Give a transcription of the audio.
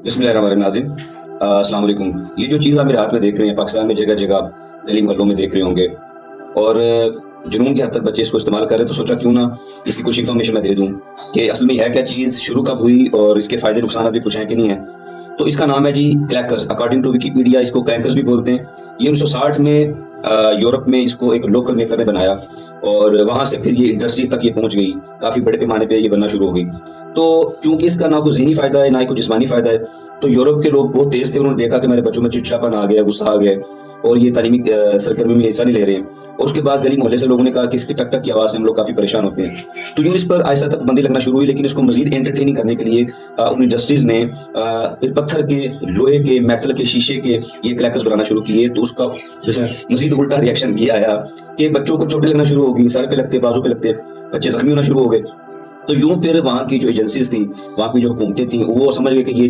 बिस्मिल्लाहिर्रहमानिर्रहीम। अस्सलाम वालेकुम। ये जो चीज़ आप मेरे हाथ में देख रहे हैं, पाकिस्तान में जगह जगह गली मोहल्लों में देख रहे होंगे, और जुनून की हद तक बच्चे इसको इस्तेमाल कर रहे हैं, तो सोचा क्यों ना इसकी कुछ इन्फॉर्मेशन मैं दे दूं कि असल में है क्या चीज़, शुरू कब हुई और इसके फ़ायदे नुकसान भी कुछ हैं कि नहीं है। तो इसका नाम है जी क्रैकर्स। अकॉर्डिंग टू विकीपीडिया इसको क्रैकर्स भी बोलते हैं। ये 1960 में यूरोप में इसको एक लोकल मेकर ने बनाया, और वहाँ से फिर ये इंडस्ट्रीज तक ये पहुँच गई, काफ़ी बड़े पैमाने पे ये बनना शुरू हो गई। तो चूंकि इसका ना कोई ज़हनी फ़ायदा है ना ही कोई जिस्मानी फ़ायदा है, तो यूरोप के लोग बहुत तेज़ थे। उन्होंने देखा कि मेरे बच्चों में चिड़चिड़ापन आ गया, गुस्सा आ गया, और ये तालीमी सरगर्मी में हिस्सा नहीं ले रहे हैं। और उसके बाद गली मोहल्ले से लोगों ने कहा कि इसकी टक टक की आवाज़ से हम लोग काफ़ी परेशान होते हैं। तो यूँ इस पर आहिस्ता तक पाबंदी लगना शुरू हुई, लेकिन इसको मज़ीद एंटरटेनिंग करने के लिए उन इंडस्ट्रीज़ ने फिर पत्थर के, लोहे के, मेटल के, शीशे के ये क्रैकर्स बनाना शुरू किए। तो उसका जैसे मज़ीद उल्टा रिएक्शन किया आया कि बच्चों को चोटें लगना शुरू हो गई, सर पे लगते, बाजू पे लगते, बच्चे जख्मी होना शुरू हो गए। तो यूं फिर वहाँ की जो एजेंसीज थी, वहाँ की जो हुकूमतें थी, वो समझ गए कि ये